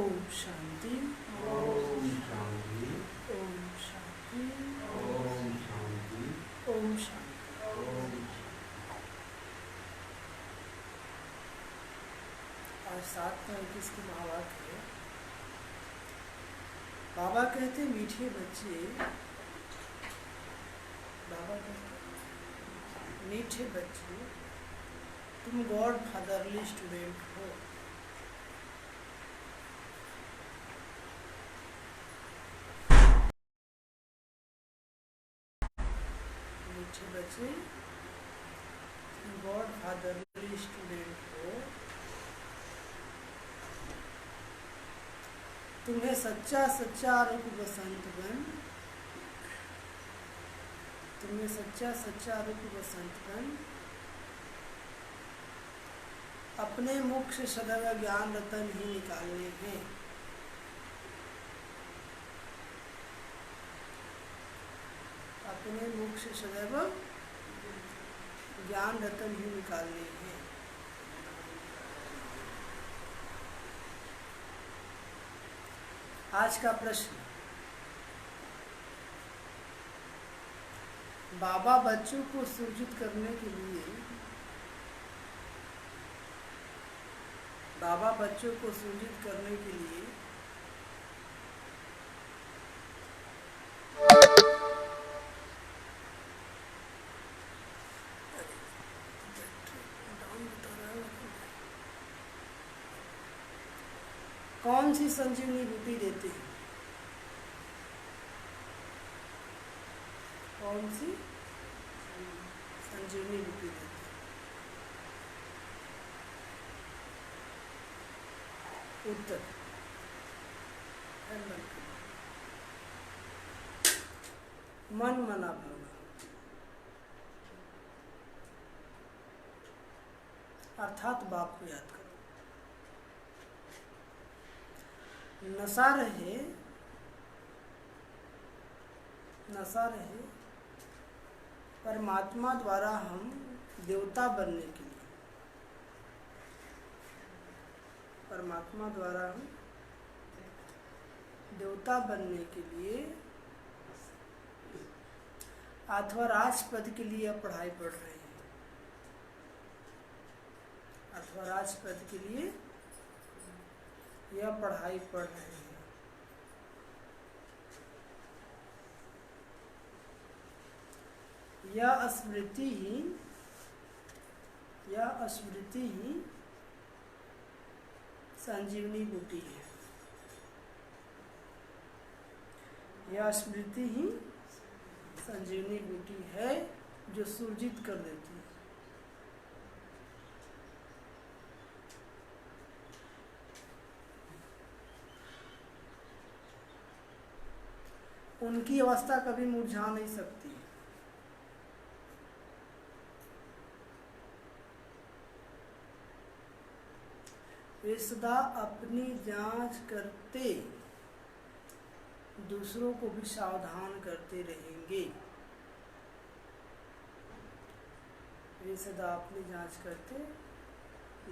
ओम शांति। ओम शांति। ओम शांति। ओम शांति। ओम शांति। ओम। आज 7:35 की महावाक है। बाबा कहते मीठे बच्चे, बाबा कहते मीठे बच्चे, तुम गॉड फादरली स्टूडेंट हो। मीठे बच्चे, तुम गॉड फादरली स्टूडेंट हो। तुम्हें सच्चा सच्चा रूप बसंत बन, तुम्हें सच्चा सच्चा रूप बसंत बन अपने मुख से सदैव ज्ञान रतन ही निकालने हैं। अपने मुख से सदैव ज्ञान रतन ही निकालने हैं। आज का प्रश्न, बाबा बच्चों को सूचित करने के लिए, बाबा बच्चों को सूचित करने के लिए कौन सी संजीवनी बूटी देते हैं? कौन सी संजीवनी बूटी देते हैं? उत्तर मन मना भावना, अर्थात बाप को याद करो। नशा रहे, नशा रहे परमात्मा द्वारा हम देवता बनने के लिए, परमात्मा द्वारा हम देवता बनने के लिए अथवा राजपद के लिए पढ़ाई पढ़ रहे हैं, अथवा राजपद के लिए यह पढ़ाई पढ़ रहे हैं। यह स्मृति ही संजीवनी बूटी है। यह स्मृति ही संजीवनी बूटी है जो सूजित कर देती है। उनकी अवस्था कभी मुरझा नहीं सकती। वे सदा अपनी जांच करते दूसरों को भी सावधान करते रहेंगे। वे सदा अपनी जांच करते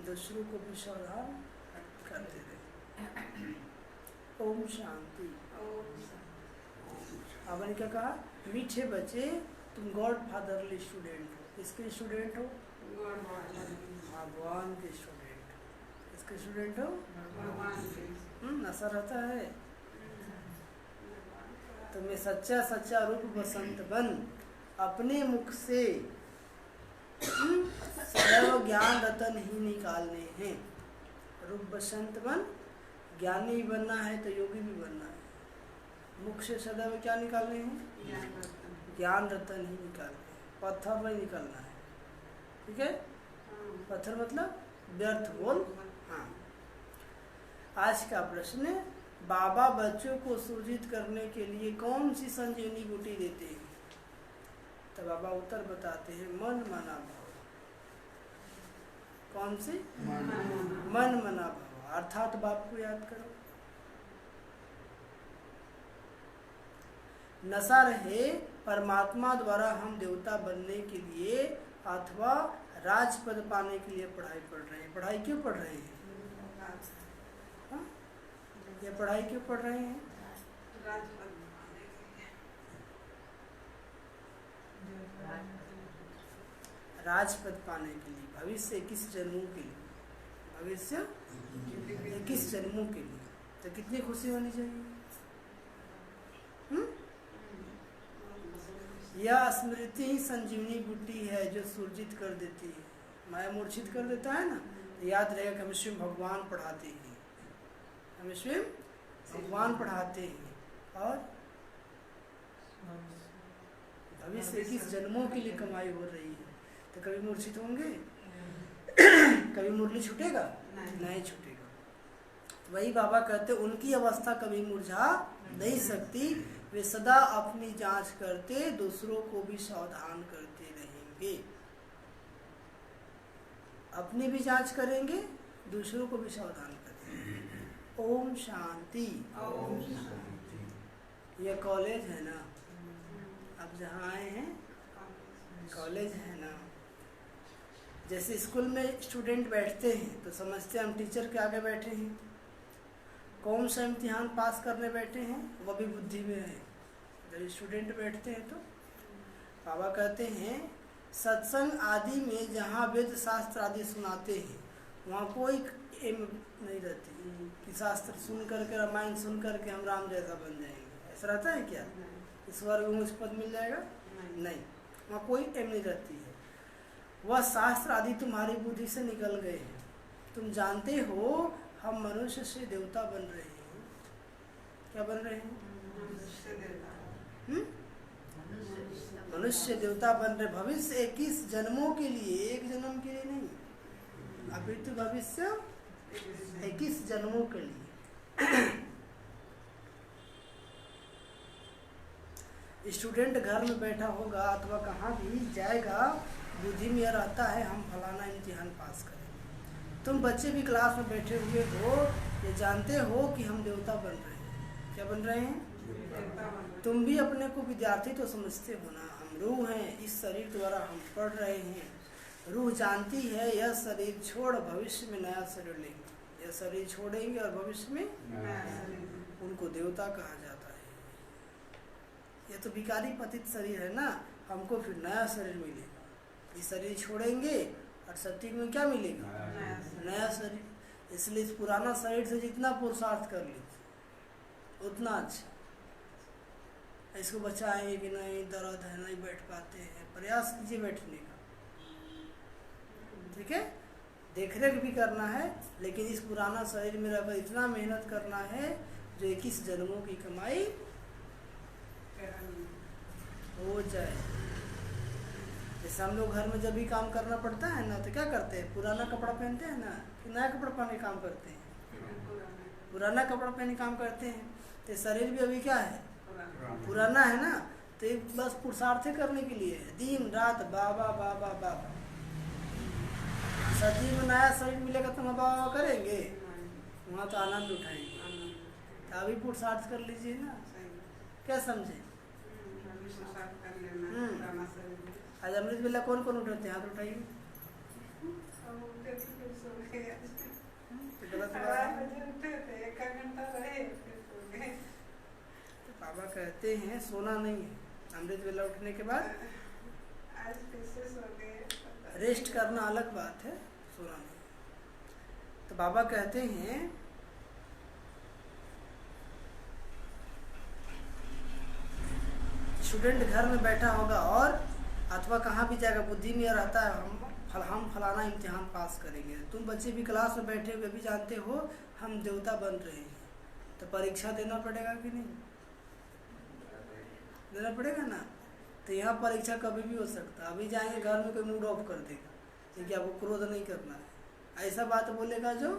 दूसरों को भी सावधान करते रहेंगे। ओम शांति। अब ने क्या कहा? मीठे बच्चे, तुम गॉड फादरली स्टूडेंट हो। किसके स्टूडेंट हो? भगवान के स्टूडेंट। किसके स्टूडेंट हो? नशा रहता है। तुम्हें सच्चा सच्चा रूप बसंत बन अपने मुख से सदैव ज्ञान रतन ही निकालने हैं। रूप बसंत बन, ज्ञानी बनना है तो योगी भी बनना है। मुख से सदैव क्या निकालने हैं? ज्ञान रतन ही निकालने हैं। पत्थर नहीं निकलना है, ठीक है? पत्थर मतलब व्यर्थ बोल। हाँ। आज का प्रश्न है, बाबा बच्चों को सूजित करने के लिए कौन सी संजीवनी बूटी देते हैं? तो बाबा उत्तर बताते हैं, मन मना भाव। कौन सी? मन मना भाव, अर्थात बाप को याद करो। नशा रहे परमात्मा द्वारा हम देवता बनने के लिए अथवा राजपद पाने के लिए पढ़ाई पढ़ रहे हैं। पढ़ाई क्यों पढ़ रहे हैं? ये पढ़ाई क्यों पढ़ रहे हैं? राजपद पाने के लिए, भविष्य 21 जन्मों के लिए, भविष्य 21 जन्मों के लिए। तो कितनी खुशी होनी चाहिए। यह स्मृति ही संजीवनी बुद्धि है जो सुरजित कर देती है। माया मूर्छित कर देता है ना, तो याद रहेगा कि हम स्वयं भगवान पढ़ाते हैं, हम स्वयं भगवान पढ़ाते हैं और भविष्य 21 जन्मों के लिए कमाई हो रही है। तो कभी मूर्छित होंगे? कभी मुरली छूटेगा? नहीं छूटेगा। तो वही बाबा कहते उनकी अवस्था कभी मुरझा नहीं सकती, वे सदा अपनी जांच करते, दूसरों को भी सावधान करते रहेंगे। अपनी भी जांच करेंगे, दूसरों को भी सावधान करेंगे। ओम शांति। ओम शांति। ये कॉलेज है ना, अब जहाँ आए हैं कॉलेज है ना। जैसे स्कूल में स्टूडेंट बैठते हैं तो समझते हैं हम टीचर के आगे बैठे हैं, कौन सा इम्तिहान पास करने बैठे हैं वह भी बुद्धि में है। जब स्टूडेंट बैठते हैं तो बाबा कहते हैं सत्संग आदि में जहाँ वेद शास्त्र आदि सुनाते हैं वहाँ कोई एम नहीं रहती कि शास्त्र सुन करके, रामायण सुन करके हम राम जैसा बन जाएंगे। ऐसा रहता है क्या? इस वर्ग में मुझ पद मिल जाएगा? नहीं, वहाँ कोई एम नहीं रहती है। वह शास्त्र आदि तुम्हारी बुद्धि से निकल गए हैं। तुम जानते हो हम मनुष्य से देवता बन रहे हैं। क्या बन रहे हैं? मनुष्य देवता बन रहे। भविष्य 21 जन्मों के लिए, एक जन्म के लिए नहीं, अभी तो भविष्य 21 जन्मों के लिए। स्टूडेंट घर में बैठा होगा अथवा कहाँ भी जाएगा, बुद्धि में यह रहता है हम फलाना इम्तिहान पास करें। तुम बच्चे भी क्लास में बैठे हुए हो, ये जानते हो कि हम देवता बन रहे हैं। क्या बन रहे हैं? तुम भी अपने को विद्यार्थी तो समझते हो ना। हम रूह हैं, इस शरीर द्वारा हम पढ़ रहे हैं। रूह जानती है यह शरीर छोड़ भविष्य में नया शरीर लेंगे। यह शरीर छोड़ेंगे और भविष्य में उनको देवता कहा जाता है। यह तो विकारी पतित शरीर है ना, हमको फिर नया शरीर मिलेगा। इस शरीर छोड़ेंगे और सत्युग में क्या मिलेगा? नया शरीर। इसलिए इस पुराना शरीर से जितना पुरुषार्थ कर लीजिए उतना अच्छा। इसको बचाएंगे कि नहीं, दर्द है नहीं बैठ पाते हैं, प्रयास कीजिए बैठने का। ठीक है, देख रेख भी करना है, लेकिन इस पुराना शरीर में रहकर इतना मेहनत करना है जो 21 जन्मों की कमाई हो जाए। जैसे हम लोग घर में जब भी काम करना पड़ता है ना तो क्या करते हैं? पुराना कपड़ा पहनते हैं ना कि नया कपड़ा पहन के काम करते हैं? पुराना कपड़ा पहन के काम करते हैं। तो शरीर भी अभी क्या है? पुराना है ना। तो एक बस पुरुषार्थ करने के लिए है, दिन रात बाबा बाबा बाबा। सदी में नया शरीर मिलेगा तो हम बाबा करेंगे, वहाँ तो आनंद उठाएंगे। तो अभी पुरुषार्थ कर लीजिए ना। क्या समझे? आज अमृत बेला कौन कौन उठाते हैं? हाथ उठाइए। तो बाबा कहते हैं सोना नहीं है। अमृत बेला उठने के बाद रेस्ट करना अलग बात है, सोना नहीं। तो बाबा कहते हैं स्टूडेंट घर में बैठा होगा और अथवा कहाँ भी जाएगा, बुद्धि में रहता है हम फलाना इम्तिहान पास करेंगे। तुम बच्चे भी क्लास में बैठे हुए भी जानते हो हम देवता बन रहे हैं। तो परीक्षा देना पड़ेगा कि नहीं? देना पड़ेगा ना। तो यहाँ परीक्षा कभी भी हो सकता है। अभी जाएंगे घर में कोई मूड ऑफ कर देगा, क्योंकि आपको क्रोध नहीं करना है। ऐसा बात बोलेगा जो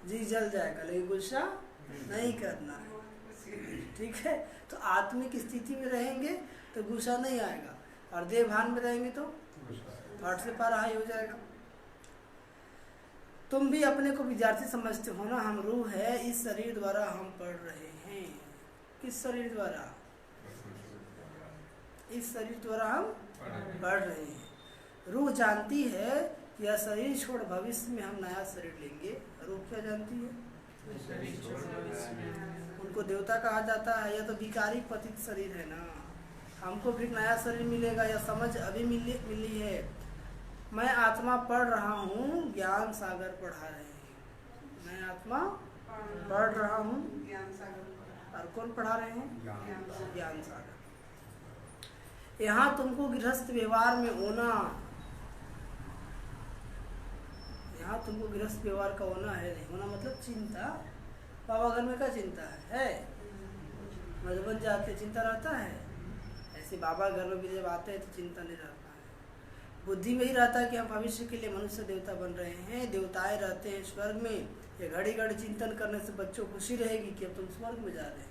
जी जल जाएगा, लेकिन गुस्सा नहीं करना है। ठीक है, तो आत्मिक स्थिति में रहेंगे तो गुस्सा नहीं आएगा, और देह भान में रहेंगे तो पाठ से पार हाई हो जाएगा। तुम भी अपने को विद्यार्थी समझते हो ना। हम रूह है, इस शरीर द्वारा हम पढ़ रहे हैं। किस शरीर द्वारा? इस शरीर द्वारा हम पढ़ रहे हैं। रूह जानती है कि यह शरीर छोड़ भविष्य में हम नया शरीर लेंगे। रूह क्या जानती है? उनको देवता कहा जाता है। यह तो विकारी पतित शरीर है ना, हमको भी नया शरीर मिलेगा, यह समझ अभी मिली है। मैं आत्मा पढ़ रहा हूँ, ज्ञान सागर पढ़ा रहे हैं। मैं आत्मा पढ़ रहा हूँ, और कौन पढ़ा रहे हैं? ज्ञान सागर। यहाँ तुमको गृहस्थ व्यवहार में होना, यहाँ तुमको गृहस्थ व्यवहार का होना है। नहीं होना मतलब चिंता। बाबा घर में क्या चिंता है? मधुबन जाते चिंता रहता है, ऐसे बाबा घर में भी जब आते हैं तो चिंता नहीं रहता है। बुद्धि में ही रहता है कि हम भविष्य के लिए मनुष्य देवता बन रहे हैं, देवताएं रहते हैं स्वर्ग में। ये घड़ी घड़ी चिंतन करने से बच्चों को खुशी रहेगी कि अब तुम स्वर्ग में जा रहे हैं।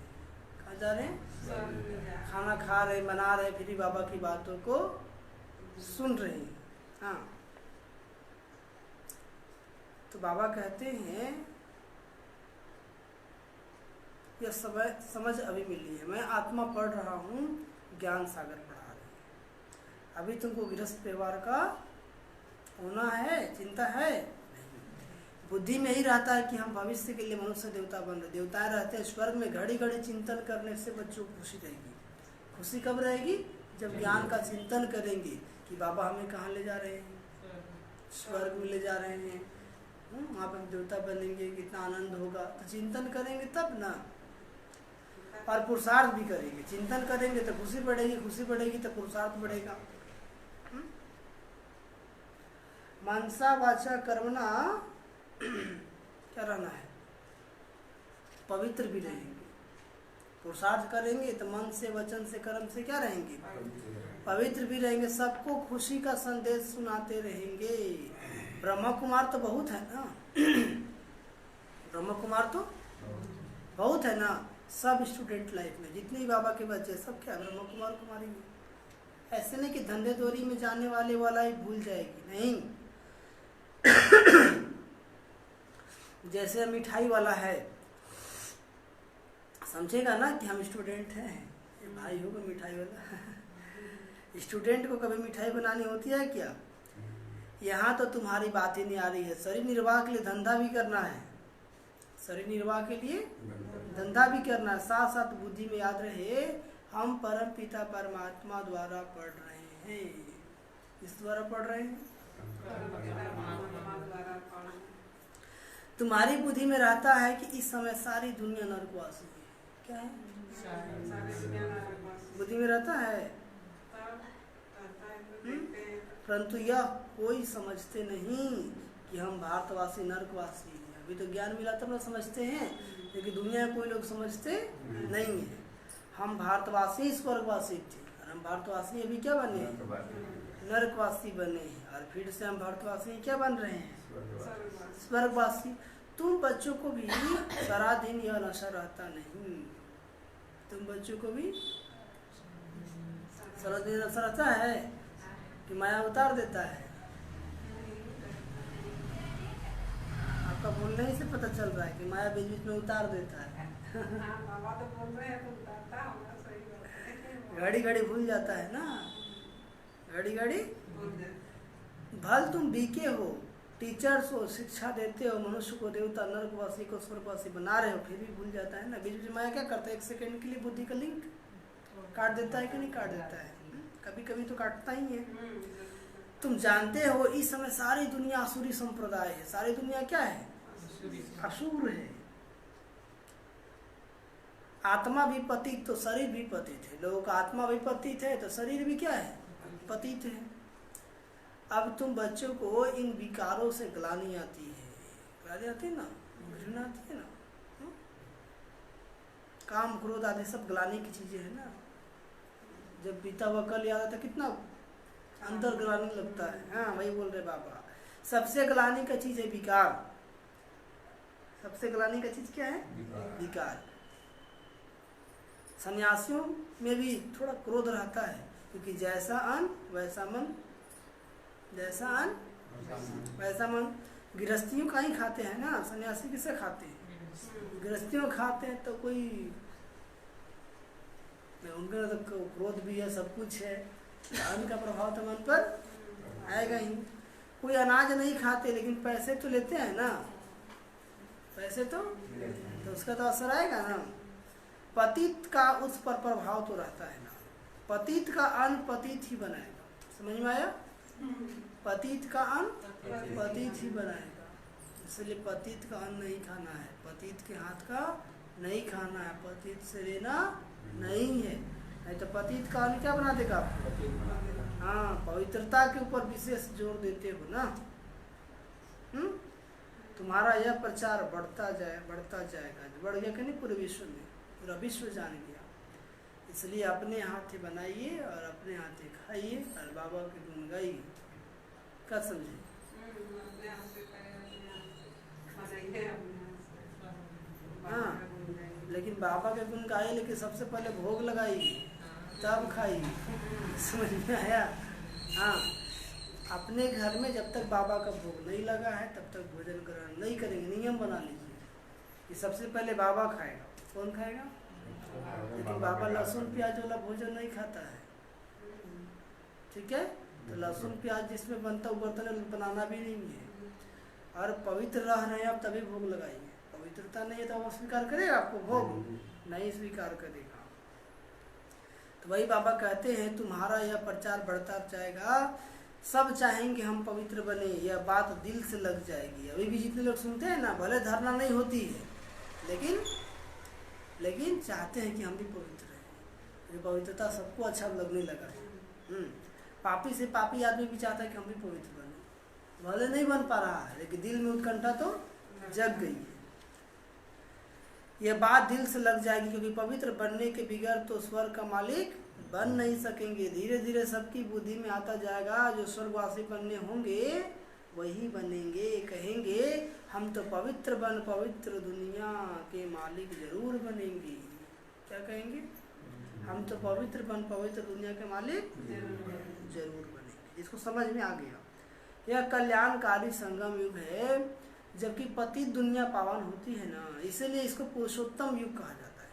कहाँ जा रहे हैं? खाना खा रहे, मना रहे, फिर भी बाबा की बातों को सुन रहे हैं। हाँ, तो बाबा कहते हैं यह समझ अभी मिली है। मैं आत्मा पढ़ रहा हूँ, ज्ञान सागर पढ़ा रहे हैं। अभी तुमको गृहस्थ व्यवहार का होना है, चिंता है? बुद्धि में ही रहता है कि हम भविष्य के लिए मनुष्य देवता बन रहे। देवताएं रहते हैं स्वर्ग में, घड़ी घड़ी चिंतन करने से बच्चों को खुशी रहेगी। खुशी कब रहेगी? जब ज्ञान का चिंतन करेंगे कि बाबा हमें कहाँ ले जा रहे हैं, स्वर्ग में ले जा रहे हैं, वहाँ पर हम देवता बनेंगे, कितना आनंद होगा। तो चिंतन करेंगे तब ना, और पुरुषार्थ भी करेंगे। चिंतन करेंगे तो खुशी बढ़ेगी, खुशी बढ़ेगी तो पुरुषार्थ बढ़ेगा। मनसा वाचा कर्मणा क्या रहना है? पवित्र भी रहेंगे। पुरुषार्थ करेंगे तो मन से, वचन से, कर्म से क्या रहेंगे? पवित्र भी रहेंगे। सबको खुशी का संदेश सुनाते रहेंगे। ब्रह्मा कुमार तो बहुत है ना, ब्रह्मा कुमार तो बहुत है ना। सब स्टूडेंट लाइफ में जितने भी बाबा के बच्चे सब क्या ब्रह्मा कुमार कुमारी में। ऐसे नहीं कि धंधे दोरी में जाने वाला ही भूल जाएगी, नहीं। जैसे मिठाई वाला है, समझेगा ना कि हम स्टूडेंट हैं, ये भाई होगा मिठाई वाला। स्टूडेंट को कभी मिठाई बनानी होती है क्या? यहाँ तो तुम्हारी बात ही नहीं आ रही है। शरीर निर्वाह के लिए धंधा भी करना है, शरीर निर्वाह के लिए धंधा भी करना है। साथ साथ बुद्धि में याद रहे हम परम पिता परमात्मा द्वारा पढ़ रहे हैं। किस द्वारा पढ़ रहे हैं? तुम्हारी बुद्धि में रहता है कि इस समय सारी दुनिया नरकवासी है। क्या है? बुद्धि में रहता है, परंतु यह कोई समझते नहीं कि हम भारतवासी नरकवासी हैं। अभी तो ज्ञान मिला तब ना समझते हैं, लेकिन दुनिया में कोई लोग समझते नहीं है। हम भारतवासी स्वर्गवासी थे, और हम भारतवासी अभी क्या बने? नरकवासी बने हैं। और फिर से हम भारतवासी क्या बन रहे हैं? स्वर्गवासी। तुम बच्चों को भी सारा दिन यह नशा रहता नहीं। तुम बच्चों को भी सारा दिन नशा रहता है कि माया उतार देता है। आपका बोलने ही से पता चल रहा है कि माया बीच बीच में उतार देता है। घड़ी घड़ी भूल जाता है ना, घड़ी घड़ी। भल तुम बीके हो, टीचर्स हो, शिक्षा देते हो, मनुष्य को देवता, नरकवासी को स्वर्गवासी बना रहे हो, फिर भी भूल जाता है ना। बीच बीच में माया क्या करता है? एक सेकंड के लिए बुद्धि का लिंक काट देता है कि नहीं काट देता है? कभी कभी तो काटता ही है। तुम जानते हो इस समय सारी दुनिया असुरी संप्रदाय है। सारी दुनिया क्या है? असुर है। आत्मा भी पतित तो शरीर भी पतित है। लोगों का आत्मा भी पतित है तो शरीर भी क्या है? पतित है। अब तुम बच्चों को इन विकारों से ग्लानि आती है, ग्लानि आती है ना, घृणा आती है ना। काम क्रोध आदि सब ग्लानि की चीजें है ना। जब बीता हुआ कल याद आता कितना अंदर ग्लानि लगता है। हाँ वही बोल रहे बाबा। सबसे ग्लानि का चीज है विकार। सबसे ग्लानि का चीज क्या है? विकार। सन्यासियों में भी थोड़ा क्रोध रहता है, क्योंकि जैसा अन्न वैसा मन, जैसा अन्न वैसा मन। गृहस्थियों का ही खाते हैं ना, सन्यासी किसे खाते हैं? गृहस्थियों खाते हैं तो कोई उनका तो क्रोध भी है, सब कुछ है। अन्न का प्रभाव तो मन पर आएगा ही। कोई अनाज नहीं खाते लेकिन पैसे तो लेते हैं ना, पैसे तो उसका तो असर आएगा ना। पतित का उस पर प्रभाव तो रहता है ना। पतित का अन्न पतित ही बनाएगा, समझ में आया? पतित का अन्न पतित ही बनाएगा, इसलिए पतित का अन्न नहीं खाना है, पतित के हाथ का नहीं खाना है, पतित से लेना नहीं है। नहीं तो पतित का अन्न क्या बना देगा आपको? हाँ, पवित्रता के ऊपर विशेष जोर देते हो ना। तुम्हारा यह प्रचार बढ़ता जाएगा। बढ़ गया कि नहीं? पूरे विश्व में, पूरा विश्व जान गया। इसलिए अपने हाथे बनाइए और अपने हाथे खाइए और बाबा के गुण गाइए। क्या समझे? हाँ, लेकिन बाबा के गुण गाइए, लेकिन सबसे पहले भोग लगाइए तब खाइए। समझ में आया? हाँ, अपने घर में जब तक बाबा का भोग नहीं लगा है तब तक भोजन ग्रहण नहीं करेंगे। नियम बना लीजिए कि सबसे पहले बाबा खाएगा। कौन खाएगा? लेकिन बाबा लहसुन प्याज वाला भोजन नहीं खाता है, ठीक है? तो लहसुन प्याज जिसमें बनता है बर्तन बनाना भी नहीं है। और पवित्र रह रहे हैं आप तभी भोग लगाइए। पवित्रता नहीं है तो वो स्वीकार करेगा आपको भोग? नहीं स्वीकार करेगा। तो वही बाबा कहते हैं तुम्हारा यह प्रचार बढ़ता जाएगा, सब चाहेंगे हम पवित्र बने, यह बात दिल से लग जाएगी। अभी भी जितने लोग सुनते हैं ना, भले धारणा नहीं होती है, लेकिन चाहते हैं कि हम भी पवित्र रहें। ये पवित्रता सबको अच्छा लगने लगा है। पापी से पापी आदमी भी चाहता है कि हम भी पवित्र बने, भले नहीं बन पा रहा है लेकिन दिल में उत्कंठा तो जग गई है। यह बात दिल से लग जाएगी, क्योंकि पवित्र बनने के बिगैर तो स्वर्ग का मालिक बन नहीं सकेंगे। धीरे धीरे सबकी बुद्धि में आता जाएगा, जो स्वर्गवासी बनने होंगे वही बनेंगे। कहेंगे हम तो पवित्र दुनिया के मालिक जरूर बनेंगे। क्या कहेंगे? हम तो पवित्र दुनिया के मालिक जरूर बनेंगे। जिसको समझ में आ गया, यह कल्याणकारी संगम युग है, जबकि पतित दुनिया पावन होती है ना, इसीलिए इसको पुरुषोत्तम युग कहा जाता है।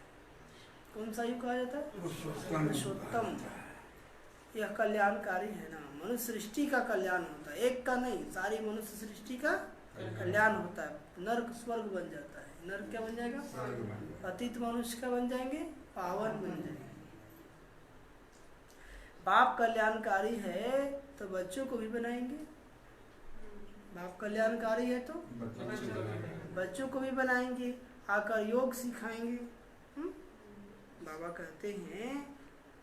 कौन सा युग कहा जाता है? पुरुषोत्तम। यह कल्याणकारी है ना, मनुष्य सृष्टि का कल्याण होता है, एक का नहीं, सारी मनुष्य सृष्टि का कल्याण होता है। नर्क स्वर्ग बन जाता है। नर्क क्या बन जाएगा? पतित मनुष्य का बन जाएंगे, पावन बन जाएंगे। बाप कल्याणकारी है तो बच्चों को भी बनाएंगे। बाप कल्याणकारी है तो बच्चों को भी बनाएंगे, आकर योग सिखाएंगे। बाबा कहते हैं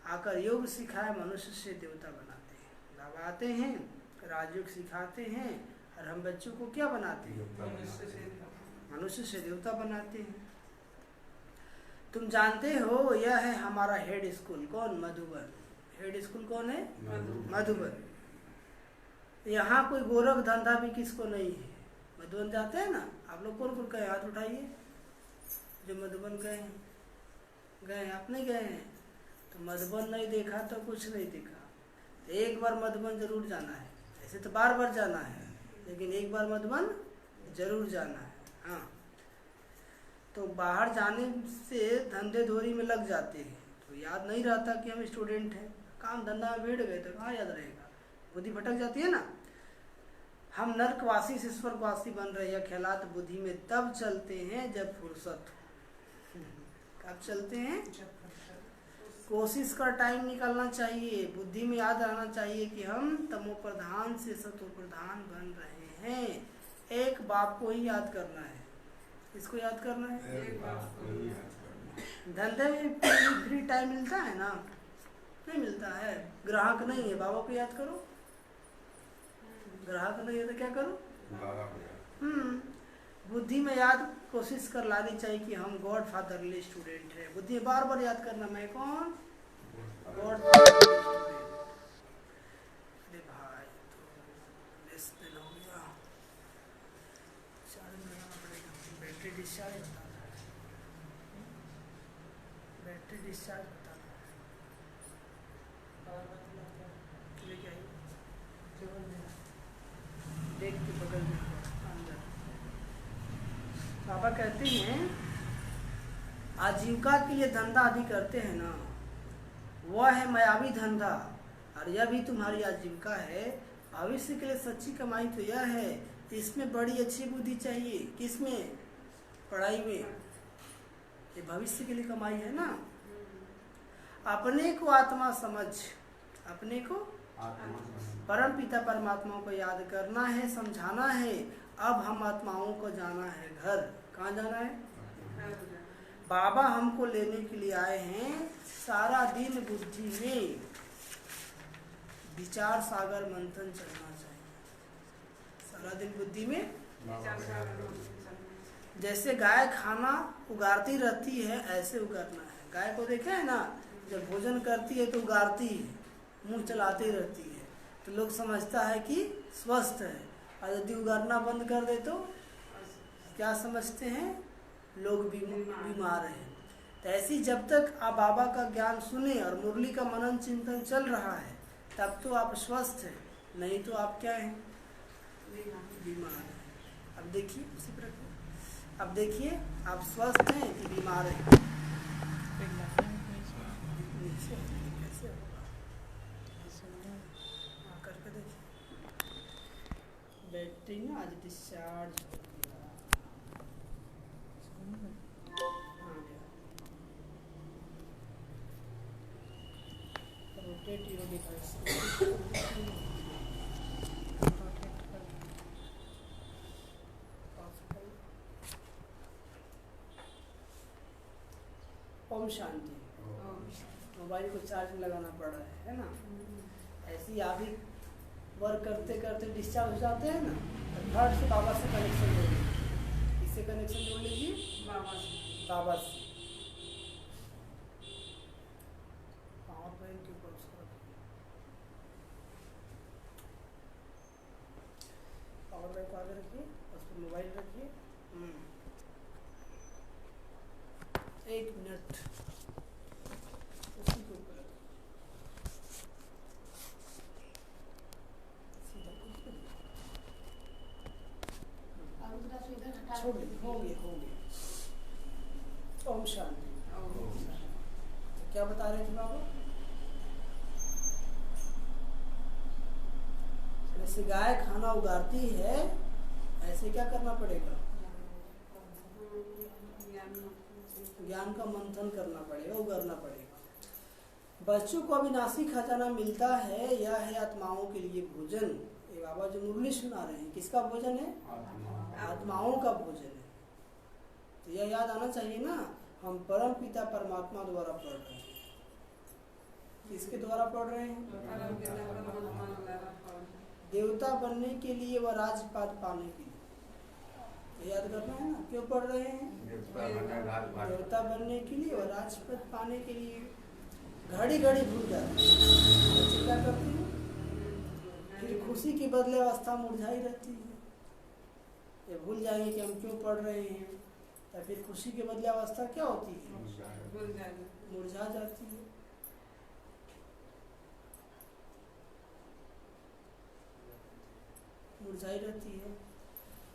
आकर योग सिखाए मनुष्य से देवता बनाते हैं। बाबा आते हैं, राजयोग सिखाते हैं और हम बच्चों को क्या बनाते हैं? मनुष्य से देवता बनाते हैं। तुम जानते हो यह है हमारा हेड स्कूल। कौन? मधुबन। हेड स्कूल कौन है? मधुबन। यहाँ कोई गोरख धंधा भी किसको नहीं है। मधुबन जाते हैं ना आप लोग? कौन कौन गए? हाथ उठाइए जो मधुबन गए हैं। गए? आप नहीं गए हैं तो मधुबन नहीं देखा तो कुछ नहीं देखा। तो एक बार मधुबन जरूर जाना है। ऐसे तो बार बार जाना है, लेकिन एक बार मधुबन जरूर जाना है। हाँ, तो बाहर जाने से धंधे धोरी में लग जाते हैं तो याद नहीं रहता कि हम स्टूडेंट हैं। काम धंधा में भिड़ गए तो कहाँ याद रहेगा? बुद्धि भटक जाती है ना। हम नरकवासी से स्वर्गवासी बन रहे हैं, ख्यालात बुद्धि में तब चलते हैं जब फुर्सत हो। कब चलते हैं? कोशिश का टाइम निकालना चाहिए। बुद्धि में याद रहना चाहिए कि हम तमो प्रधान से सतो प्रधान बन रहे हैं। एक बाप को ही याद करना है। किसको याद करना है? धंधे में फ्री टाइम मिलता है ना? नहीं मिलता है। ग्राहक नहीं है, बाबा को याद करो। ग्राहक नहीं है तो क्या करो? बुद्धि में याद कोशिश कर लानी चाहिए कि हम गॉड फादरली स्टूडेंट है। बुद्धि में बार बार याद करना, मैं कौन? God fatherly student. अरे भाई तो लेस दिन हो गया, चार्ज लगाना पड़ेगा। बैटरी डिस्चार्ज बता रहा है, बैटरी डिस्चार्ज बता रहा है। लेके आइए, देख के बगल में अंदर। बाबा कहते हैं आजीविका के लिए धंधा आदि करते हैं ना, वह है मायावी धंधा, और यह भी तुम्हारी आजीविका है। भविष्य के लिए सच्ची कमाई तो यह है, इसमें बड़ी अच्छी बुद्धि चाहिए। किसमें? पढ़ाई में, ये भविष्य के लिए कमाई है ना। अपने को आत्मा समझ, अपने को परम पिता परमात्मा को याद करना है, समझाना है। अब हम आत्माओं को जाना है घर। कहाँ जाना है? बाबा हमको लेने के लिए आए हैं। सारा दिन बुद्धि में विचार सागर मंथन चलना चाहिए। सारा दिन बुद्धि में जैसे गाय खाना उगारती रहती है ऐसे उगारना है। गाय को देखा है ना, जब भोजन करती है तो उगारती है, मुंह चलाती रहती है, तो लोग समझता है कि स्वस्थ है। और यदि उगारना बंद कर दे तो क्या समझते हैं? लोग बीमार हैं। तो ऐसी जब तक आप बाबा का ज्ञान सुने और मुरली का मनन चिंतन चल रहा है तब तो आप स्वस्थ हैं, नहीं तो आप क्या हैं? बीमार हैं। अब देखिए उसी प्रकार, अब देखिए आप स्वस्थ हैं कि बीमार हैं? कैसे होगा? करके देखिए। बैटरी ना आज डिस्चार्ज हो गया। Rotate your device. ओम शांति। मोबाइल को चार्ज में लगाना पड़ रहा है ना। ऐसे ही आप ही वर्क करते करते डिस्चार्ज हो जाते हैं ना, तो थर्ड से बाबा से कनेक्शन जोड़ लीजिए। इससे कनेक्शन जोड़ लीजिए बाबा से। पावर बैंक के ऊपर उसको रखिए, पावर बैंक को आगे रखिए, उस पर मोबाइल रखिए। 1 मिनट उसी के ऊपर छोड़ दीजिए। हो गया। ओम शांति। क्या बता रहे थे बाबा? जैसे गाय खाना उगारती है ऐसे क्या करना पड़ेगा? ज्ञान का मंथन करना पड़ेगा, उगारना पड़ेगा। बच्चों को अविनाशी खजाना मिलता है, यह है आत्माओं के लिए भोजन। ये बाबा जो मुरली सुना रहे हैं किसका भोजन है? आत्माओं का भोजन है। तो यह याद आना चाहिए ना, हम परम पिता परमात्मा द्वारा पढ़ रहे हैं। किसके द्वारा पढ़ रहे हैं? देवता बनने के लिए व राजपाद पाने के लिए। याद करना है ना, क्यों पढ़ रहे हैं? देवता बनने के लिए और राजपद पाने के लिए। घड़ी घड़ी भूल जाते हैं बच्चे, क्या करते हैं? फिर खुशी के बदले अवस्था मुरझाई रहती है। ये भूल जाएंगे कि हम क्यों पढ़ रहे हैं, तो फिर खुशी के बदले अवस्था क्या होती है? मुरझा जाती है। मुरझाई रहती है।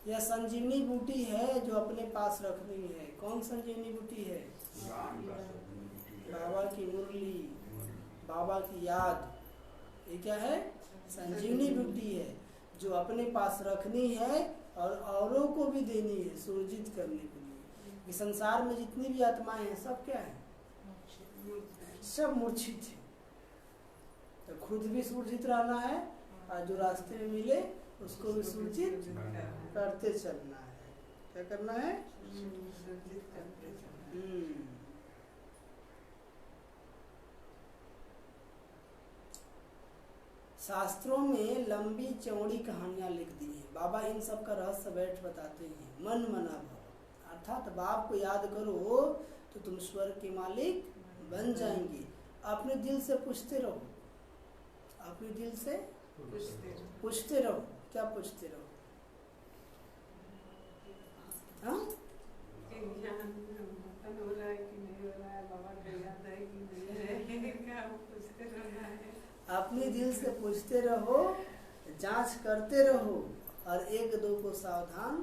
यह संजीवनी बूटी है जो अपने पास रखनी है। कौन संजीवनी बूटी है? बाबा की मुरली, बाबा की याद। ये क्या है? संजीवनी बूटी है जो अपने पास रखनी है और औरों को भी देनी है, सुरजित करने के लिए। कि संसार में जितनी भी आत्माएं हैं सब क्या है? सब मूर्छित है। तो खुद भी सुरजित रहना है और जो रास्ते में मिले उसको भी सुरजित करते चलना है। क्या करना है? शास्त्रों में लंबी चौड़ी कहानियां लिख दी हैं। बाबा इन सब का रहस्य बैठ बताते हैं। मन मना भाव, अर्थात बाप को याद करो तो तुम स्वर्ग के मालिक बन जाएंगे। अपने दिल से पूछते रहो, अपने दिल से पूछते रहो। क्या पूछते रहो? हाँ? अपने दिल से पूछते रहो, जांच करते रहो और एक दो को सावधान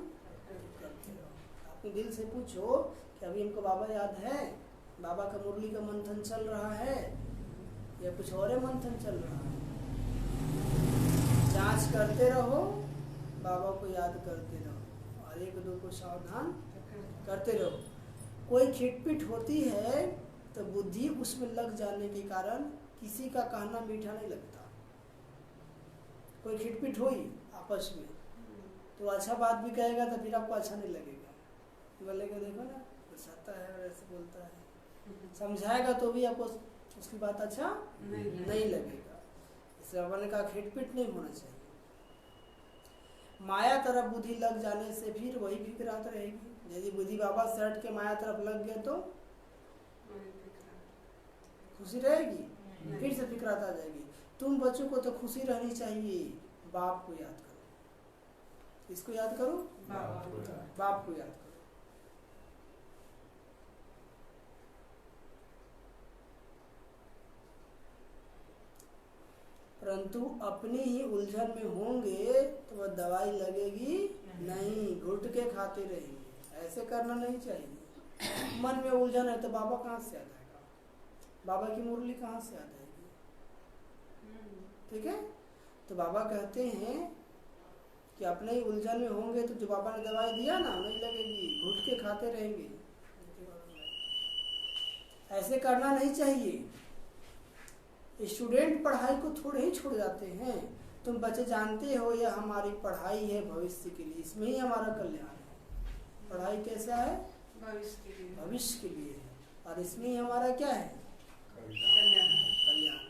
करते रहो। अपने दिल से पूछो कि अभी हमको बाबा याद है, बाबा का मुरली का मंथन चल रहा है या कुछ और मंथन चल रहा है। जांच करते रहो, बाबा को याद करते रहो और एक दो को सावधान करते रहो। कोई खिटपिट होती है तो बुद्धि उसमें लग जाने के कारण किसी का कहना मीठा नहीं लगता। कोई खिटपिट हुई आपस में तो अच्छा बात भी कहेगा तो फिर आपको अच्छा नहीं लगेगा, बोलेगा देखो ना गुस्साता है और ऐसे बोलता है, समझाएगा तो भी आपको उसकी बात अच्छा नहीं लगेगा। इसलिए बाबा ने कहा खिटपिट नहीं होना चाहिए। माया तरफ बुद्धि लग जाने से फिर वही फिक्रात रहेगी। यदि बुद्धि बाबा से हट के माया तरफ लग गए तो खुशी रहेगी, फिर से फिक्रात आ जाएगी। तुम बच्चों को तो खुशी रहनी चाहिए, बाप को याद करो। इसको याद करो, बाप को याद करो। परंतु अपनी ही उलझन में होंगे तो वह दवाई लगेगी नहीं, घुट के खाते रहेंगे। ऐसे करना नहीं चाहिए। मन में उलझन है तो बाबा कहाँ से याद आएगा, बाबा की मुरली कहाँ से याद आएगी? ठीक है, तो बाबा कहते हैं कि अपने ही उलझन में होंगे तो जो बाबा ने दवाई दिया ना नहीं लगेगी, घुट के खाते रहेंगे। ऐसे करना नहीं चाहिए। स्टूडेंट पढ़ाई को थोड़े ही छोड़ जाते हैं। तुम बच्चे जानते हो यह हमारी पढ़ाई है भविष्य के लिए, इसमें ही हमारा कल्याण है। पढ़ाई कैसा है? भविष्य के लिए है, और इसमें ही हमारा क्या है? कल्याण।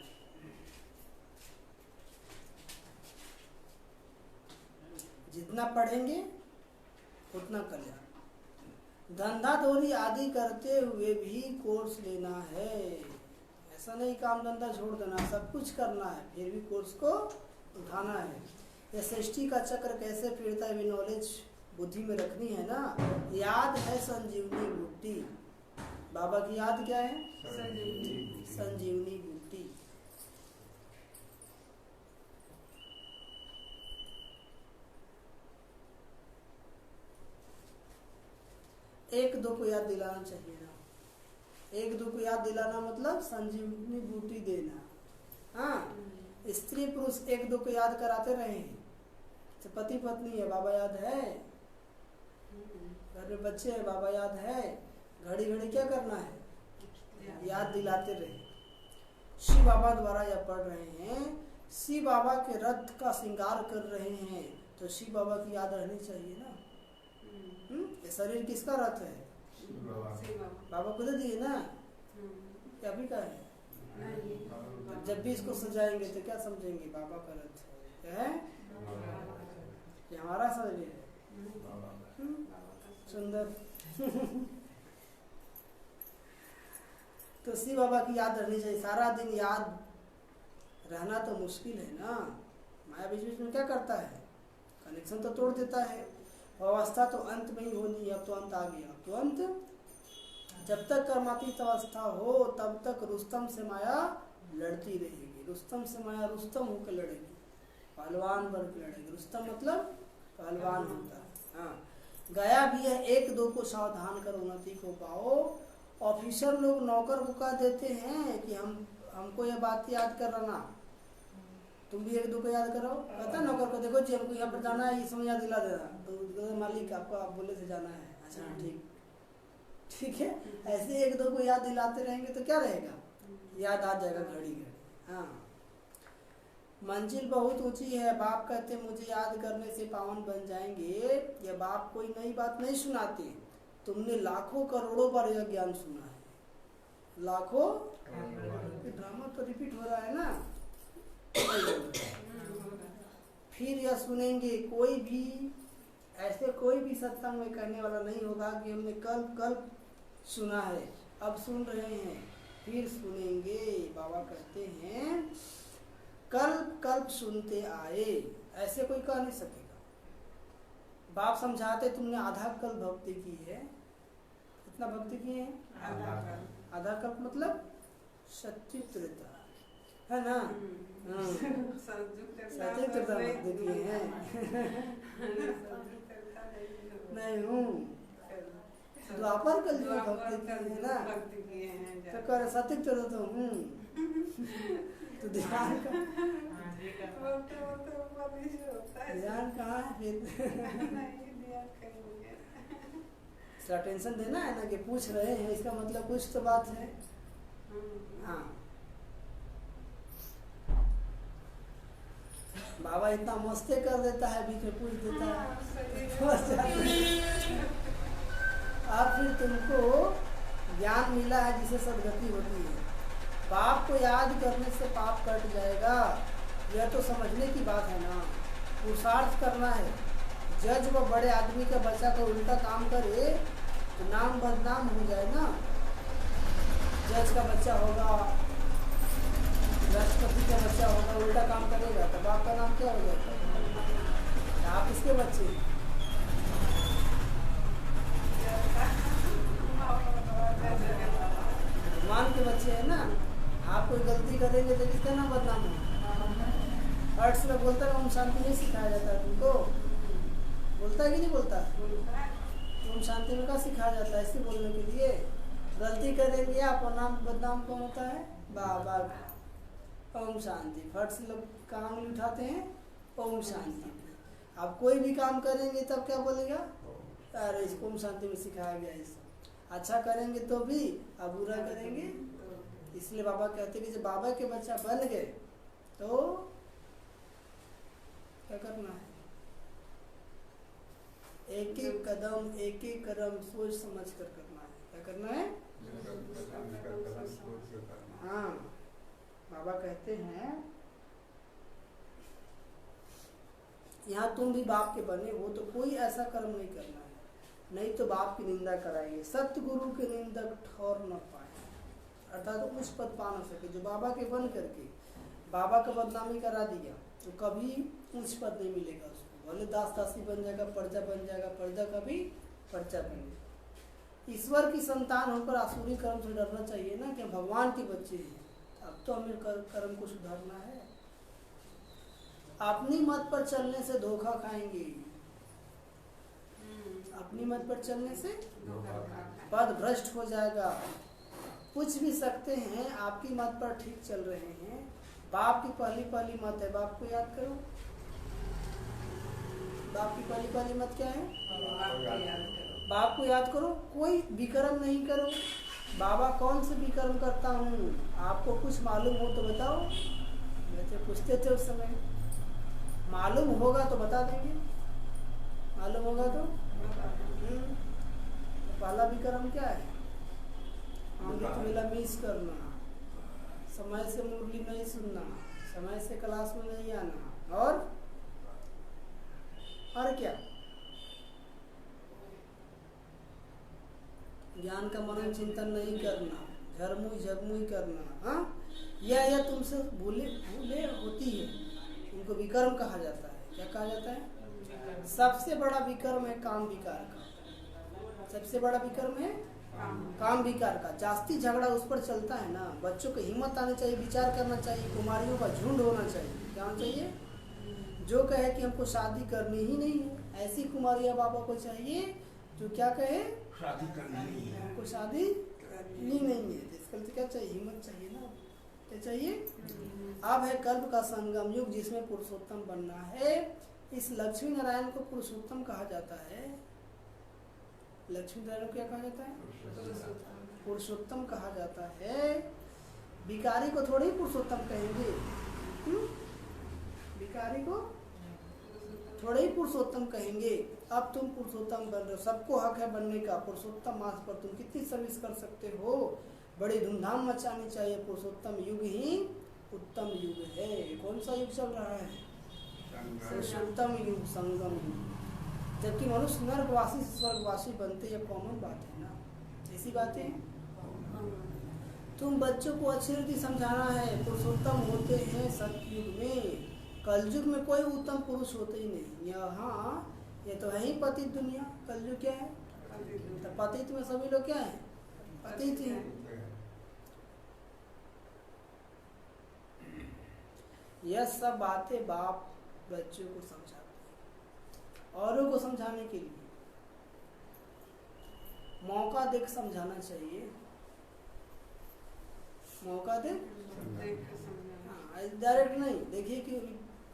जितना पढ़ेंगे उतना कल्याण। धंधा धोरी आदि करते हुए भी कोर्स लेना है। ऐसा नहीं काम धंधा छोड़ देना, सब कुछ करना है, फिर भी कोर्स को उठाना है। ये सृष्टि का चक्र कैसे फिरता है भी नॉलेज बुद्धि में रखनी है ना। याद है संजीवनी बूटी। बाबा की याद क्या है? संजीवनी बूटी। एक दो को याद दिलाना चाहिए ना। एक दो को याद दिलाना मतलब संजीवनी बूटी देना। हाँ, स्त्री पुरुष एक दो को याद कराते रहे। पति पत्नी है, बाबा याद है। घर में बच्चे हैं, बाबा याद है। घड़ी घड़ी क्या करना है? याद दिलाते रहे। शिव बाबा द्वारा यह पढ़ रहे हैं, शिव बाबा के रथ का श्रृंगार कर रहे हैं, तो शिव बाबा की याद रहनी चाहिए ना। ये शरीर किसका रथ है? बाबा खुद दिए ना, क्या भी का है? जब भी इसको सजाएंगे तो क्या समझेंगे? बाबा का रथ है, ये हमारा शरीर है। सुंदर। तो शिव बाबा की याद रहनी चाहिए। सारा दिन याद रहना तो मुश्किल है ना। माया बीच बीच में क्या करता है? कनेक्शन तो तोड़ देता है। अवस्था तो अंत में ही होनी है। अब तो अंत आ गया। अब तो अंत, जब तक कर्मातीत अवस्था हो तब तक रुस्तम से माया लड़ती रहेगी। रुस्तम से माया रुस्तम होकर लड़ेगी, पहलवान बन के लड़ेगी। रुस्तम मतलब पहलवान होता है। हाँ, गया भी है, एक दो को सावधान कर उन्नति को पाओ। ऑफिसर लोग नौकर को कह देते हैं कि हमको यह बात याद कर रहा, तुम भी एक दो को याद करो। कहता नौकर को, देखो जी हमको यहाँ पर जाना है, ये समय याद दिला देना। तो मालिक आपको आप बोले से जाना है। अच्छा ठीक है। ऐसे एक दो को याद दिलाते रहेंगे तो क्या रहेगा? याद आ जाएगा घड़ी घड़ी। हाँ, मंजिल बहुत ऊंची है। बाप कहते मुझे याद करने से पावन बन जाएंगे। ये बाप कोई नई बात नहीं सुनाते। तुमने लाखों करोड़ों बार यह ज्ञान सुना है। लाखों ड्रामा तो रिपीट हो रहा है ना। फिर यह सुनेंगे। कोई भी ऐसे कोई भी सत्संग में कहने वाला नहीं होगा कि हमने कल सुना है, अब सुन रहे हैं, फिर सुनेंगे। बाबा कहते हैं कल सुनते आए, ऐसे कोई कह नहीं सकेगा। बाप समझाते तुमने आधा कल भक्ति की है। कितना भक्ति की है? आधा कल्प मतलब सत्य त्रेता है ना। सत्य त्रेता भक्ति की है। नहीं हूँ द्वापर कल जो भक्ति की है ना, तो कर सत्य त्रेता तो हूँ। तो ध्यान का ध्यान कहाँ है? थोड़ा टेंशन देना है ना कि पूछ रहे हैं, इसका मतलब कुछ तो बात है। हाँ, बाबा इतना मस्ते कर देता है, बीच में पूछ देता है। और फिर तुमको ज्ञान मिला है जिसे सदगति होती है। पाप को याद करने से पाप कट जाएगा, यह तो समझने की बात है ना। पुरुषार्थ करना है। जज व बड़े आदमी का बच्चा को उल्टा काम करे तो नाम बदनाम हो जाए ना। जज का बच्चा होगा, राष्ट्रपति का बच्चा होगा, उल्टा काम करेगा तो बाप का नाम क्या हो जाएगा? आप इसके बच्चे, भगवान के बच्चे हैं ना। आप कोई गलती करेंगे तो किसका नाम बदनाम होगा? अर्थ में बोलता है ओम शांति नहीं सिखाया जाता है तुमको? बोलता है कि नहीं बोलता? ओम शांति में क्या सिखाया जाता है? इससे बोलने के लिए गलती करेंगे आप और नाम बदनाम कौन होता है? बाबा। ओम शांति, फट से लोग काम उठाते हैं ओम शांति। आप कोई भी काम करेंगे तब क्या बोलेगा? अरे इसको ओम शांति में सिखाया गया है। अच्छा करेंगे तो भी, अब बुरा करेंगे। इसलिए बाबा कहते हैं कि जब बाबा के बच्चा बन गए तो क्या करना है? एक एक कदम एक एक कदम सोच समझ कर करना है। क्या करना है? हाँ, बाबा कहते हैं यहाँ तुम भी बाप के बने हो तो कोई ऐसा कर्म नहीं करना है, नहीं तो बाप की निंदा कराएंगे। सतगुरु के निंदक ठौर न पाए, अर्थात तो उच्च पद पा न सके। जो बाबा के बन करके बाबा का बदनामी करा दिया तो कभी उच्च पद नहीं मिलेगा उसको। भले दास दासी बन जाएगा, प्रजा बन जाएगा, प्रजा कभी प्रजा बनेगा। ईश्वर की संतान होकर आसुरी कर्म से डरना चाहिए ना कि भगवान के बच्चे हैं। अब तो हमें कर्म को सुधारना है। अपनी मत पर चलने से धोखा खाएंगे। अपनी मत पर चलने से पद भ्रष्ट हो जाएगा। पूछ भी सकते हैं आपकी मत पर ठीक चल रहे हैं, बाप की पहली पहली मत है, बाप को याद करो। बाप की पहली पहली मत क्या है? बाप को याद करो, कोई विकर्म नहीं करो। बाबा कौन से विकर्म करता हूँ? आपको कुछ मालूम हो तो बताओ। वैसे पूछते थे उस समय, मालूम होगा तो बता देंगे। मालूम होगा तो पहला विकर्म क्या है? अमृत वेला मिस करना, समय से मुरली नहीं सुनना, समय से क्लास में नहीं आना, और क्या? ज्ञान का मनन चिंतन नहीं करना, झरमुई झगमुई करना। हाँ, यह तुमसे भूले होती है, उनको विकर्म कहा जाता है। क्या कहा जाता है? सबसे बड़ा विकर्म है काम विकार का। सबसे बड़ा विकर्म है काम विकार का। जास्ती झगड़ा उस पर चलता है ना। बच्चों को हिम्मत आनी चाहिए, विचार करना चाहिए। कुमारियों का झुंड होना चाहिए। क्या होना चाहिए? जो कहे कि हमको शादी करनी ही नहीं है, ऐसी कुमारियां बाबा को चाहिए जो क्या कहे? शादी करनी है, हमको शादी करनी नहीं है। इसके लिए क्या चाहिए? हिम्मत चाहिए ना। क्या चाहिए? अब है कल्प का संगम युग, जिसमें पुरुषोत्तम बनना है। इस लक्ष्मी नारायण को पुरुषोत्तम कहा जाता है। लक्ष्मी नारायण को क्या कहा जाता है? पुरुषोत्तम कहा जाता है। भिखारी को थोड़ी पुरुषोत्तम कहेंगे। भिखारी को थोड़े ही पुरुषोत्तम कहेंगे। अब तुम पुरुषोत्तम बन रहे हो, सबको हक है बनने का। पुरुषोत्तम मास पर तुम कितनी सर्विस कर सकते हो, बड़ी धूमधाम मचानी चाहिए। पुरुषोत्तम युग ही उत्तम युग है। कौन सा युग चल रहा है? पुरुषोत्तम युग, संगम युग। जबकि मनुष्य नर्कवासी से स्वर्गवासी बनते, ये कॉमन बात है ना। ऐसी बातें तुम बच्चों को अच्छी रीति समझाना है। पुरुषोत्तम होते हैं सतयुग में, कलयुग में कोई उत्तम पुरुष होते ही नहीं। यहाँ ये तो है ही पतित दुनिया। कलयुग क्या है? तो पतित में सभी लोग क्या है? पतित ही। यह सब बातें बाप बच्चों को समझाते हैं। औरों को समझाने के लिए मौका देख समझाना चाहिए। मौका दे, डायरेक्ट नहीं। देखिए कि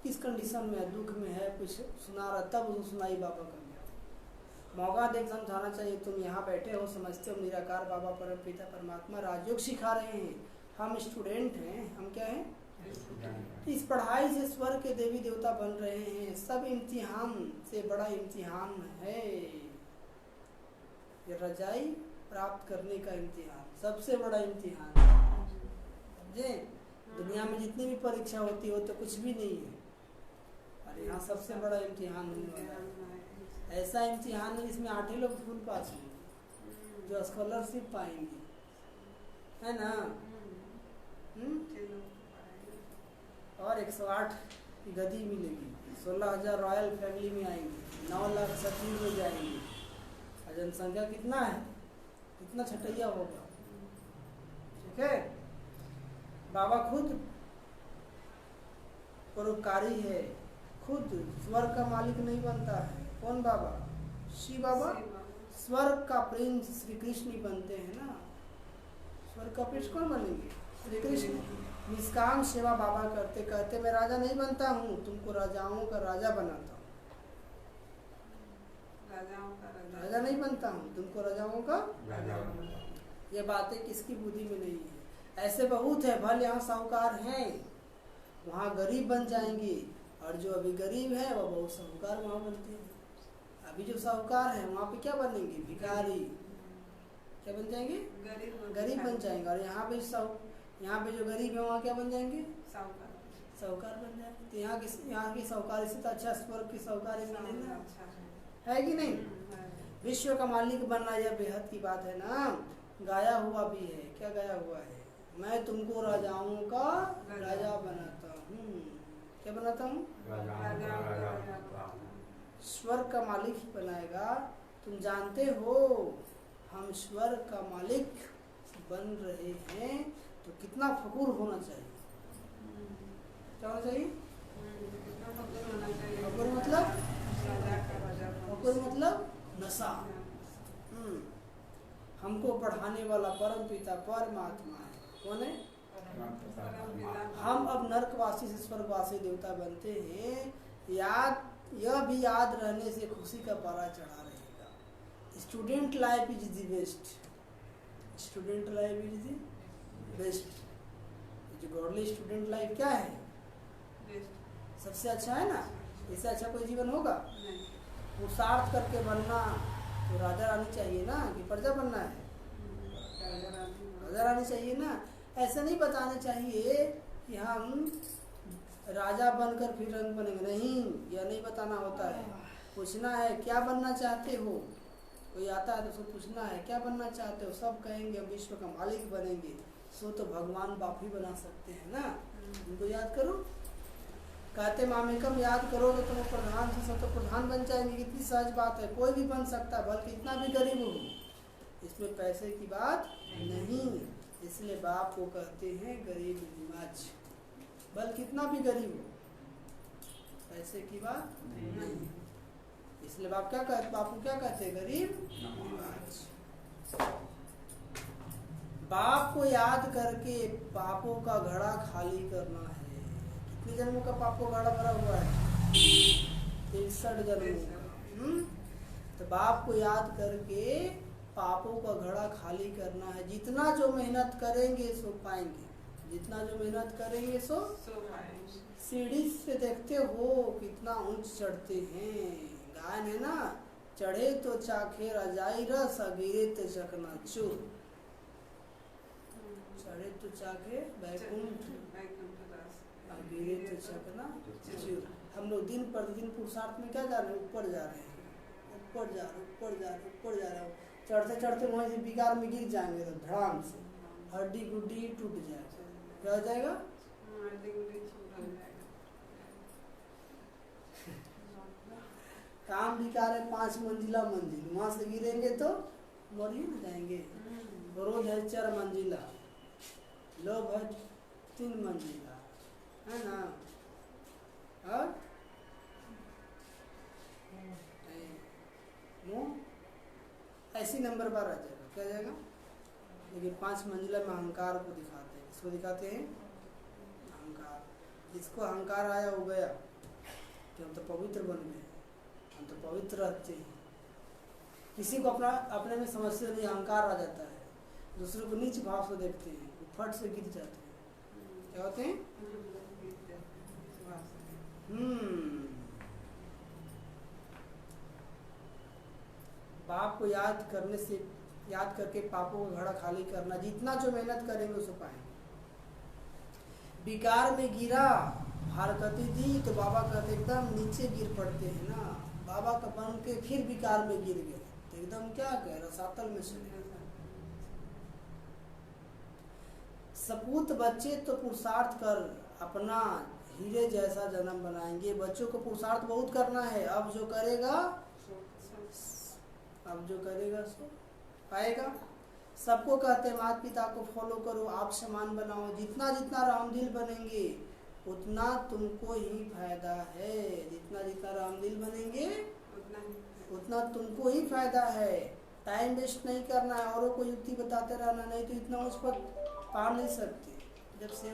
किस कंडीशन में है, दुख में है, कुछ सुना रहा, तब उसको सुनाई बाबा का। मौका देख समझाना चाहिए। तुम यहाँ बैठे हो, समझते हो निराकार बाबा परम पिता परमात्मा राजयोग सिखा रहे हैं, हम स्टूडेंट हैं, हम क्या हैं? इस पढ़ाई से स्वर्ग के देवी देवता बन रहे हैं। सब इम्तिहान से बड़ा इम्तिहान है ये रजाई प्राप्त करने का इम्तिहान, सबसे बड़ा इम्तिहान समझे। दुनिया में जितनी भी परीक्षा होती हो तो कुछ भी नहीं है, और यहाँ सबसे बड़ा इम्तिहान होने वाला है। ऐसा इम्तिहान है जिसमें 8 ही लोग फुल पास होंगे जो स्कॉलरशिप पाएंगे, है ना। और 108 की गति मिलेगी, 16,000 रॉयल फैमिली में आएंगे, 9 लाख सचिव में जाएंगे, और जनसंख्या कितना है, कितना छटैया होगा। ठीक है, बाबा खुद परोपकारी है, खुद स्वर्ग का मालिक नहीं बनता है। कौन बाबा? शिव बाबा। स्वर्ग का प्रिंस श्री कृष्ण ही बनते हैं ना। स्वर्ग का प्रिंस कौन बनेंगे? श्री कृष्ण। निष्काम सेवा बाबा करते कहते मैं राजा नहीं बनता हूँ, तुमको राजाओं का राजा बनाता हूँ। राजा नहीं बनता हूँ, तुमको राजाओं का राजा। ये बातें किसकी बुद्धि में नहीं है। ऐसे बहुत है, भले यहाँ साहूकार हैं वहाँ गरीब बन जाएंगे, और जो अभी गरीब है वो बहुत साहूकार वहाँ बनते हैं। अभी जो साहूकार है वहाँ पे क्या बनेंगे? भिखारी। क्या बन जाएंगे? गरीब बन जाएंगे। और यहाँ पे जो गरीब है वहाँ क्या बन जाएंगे? साहूकार बन जाएंगे। तो यहाँ की साहूकारी से तो अच्छा स्वर्ग की साहूकारी मिलेगा, है कि नहीं? विश्व का मालिक बनना यह बेहद की बात है ना। गाया हुआ भी है, क्या गाया हुआ है? मैं तुमको राजाओं का राजा बनाता हूँ। क्या बनाता हूँ? स्वर्ग का मालिक ही बनाएगा। तुम जानते हो हम स्वर्ग का मालिक बन रहे हैं, तो कितना फखूर होना चाहिए। क्या होना चाहिए? फखूर मतलब नशा। हमको पढ़ाने वाला परम पिता परमात्मा है। कौन है? हम अब नरकवासी से स्वर्गवासी देवता बनते हैं। यह भी याद रहने से खुशी का पारा चढ़ा रहेगा। Student life is the best. Student life is the best. जो गॉडली स्टूडेंट लाइफ क्या है? सबसे अच्छा है ना। इससे अच्छा कोई जीवन होगा? पुरुषार्थ करके बनना तो राजा रानी चाहिए ना, कि प्रजा बनना है? राजा रानी चाहिए ना। ऐसा नहीं बताना चाहिए कि हम राजा बनकर फिर रंग बनेंगे, नहीं, यह नहीं बताना होता है। पूछना है क्या बनना चाहते हो। कोई आता है तो उसको पूछना है क्या बनना चाहते हो। सब कहेंगे हम विश्व का मालिक बनेंगे। सो तो भगवान बाप ही बना सकते हैं ना। उनको याद करो। कहते मामेकम याद करो तो तुम प्रधान से सब तो प्रधान बन जाएंगे। कितनी सहज बात है, कोई भी बन सकता है, बल्कि इतना भी गरीब हो। इसमें पैसे की बात नहीं, इसलिए बाप को कहते हैं गरीब निमाज। बल्कि कितना भी गरीब हो, पैसे की बात नहीं। इसलिए बाप को क्या कहते हैं? गरीब निमाज। बाप को याद करके पापों का घड़ा खाली करना है। कितने जन्मों का पापों का घड़ा भरा हुआ है? 63 जन्मों का। तो बाप को याद करके पापों का घड़ा खाली करना है। जितना जो मेहनत करेंगे सो पाएंगे। जितना जो मेहनत करेंगे सो पाएंगे। सीढ़ी से देखते हो कितना ऊंच चढ़ते हैं। गायन है ना, चढ़े तो चाखे रजाई रस, गिरे तो चकनाचूर। चढ़े तो चाखे बैकुंठ, गिरे तो चकनाचूर। हम लोग दिन प्रतिदिन पुरुषार्थ में क्या जा रहे हैं? ऊपर जा रहे हैं, ऊपर जा रहे हैं। चढ़ते चढ़ते वहीं से बिगाड़ में गिर जाएंगे तो धड़ाम से हड्डी गुड्डी टूट जाएगा। क्या हो जाएगा? काम बिकार है 5 मंजिला मंजिल, वहां से गिरेंगे तो मर ही न जाएंगे। क्रोध है 4 मंजिला, लोभ है 3 मंजिला, है ना। और ऐसी नंबर 12 आ जाएगा। क्या जाएगा? लेकिन 5 मंजिला में अहंकार को दिखाते हैं। इसको दिखाते हैं अहंकार। जिसको अहंकार आया हो गया कि हम तो पवित्र बन गए, हम तो पवित्र रहते हैं, किसी को अपना अपने में समस्या नहीं, अहंकार आ जाता है, दूसरे को नीच भाव से देखते हैं, वो फट से गिर जाते हैं। क्या होते हैं? बाप को याद करने से, याद करके पापों का घड़ा खाली करना, जितना जो मेहनत करेंगे उसे पाएंगे। विकार में गिरा हरकती दी तो बाबा कहते एकदम नीचे गिर पड़ते हैं ना। बाबा का बन के फिर विकार में गिर गए तो एकदम क्या कह रसातल में से सपूत बच्चे तो पुरुषार्थ कर अपना हीरे जैसा जन्म बनाएंगे। बच्चों को पुरुषार्थ बहुत करना है, अब जो करेगा सो पाएगा। सबको कहते हैं माता पिता को फॉलो करो, आप समान बनाओ। जितना जितना रामदिल बनेंगे उतना तुमको ही फायदा है। जितना जितना रामदिल बनेंगे उतना तुमको ही फायदा है। टाइम वेस्ट नहीं करना है, औरों को युक्ति बताते रहना, नहीं तो इतना उस पर पा नहीं सकते। जब से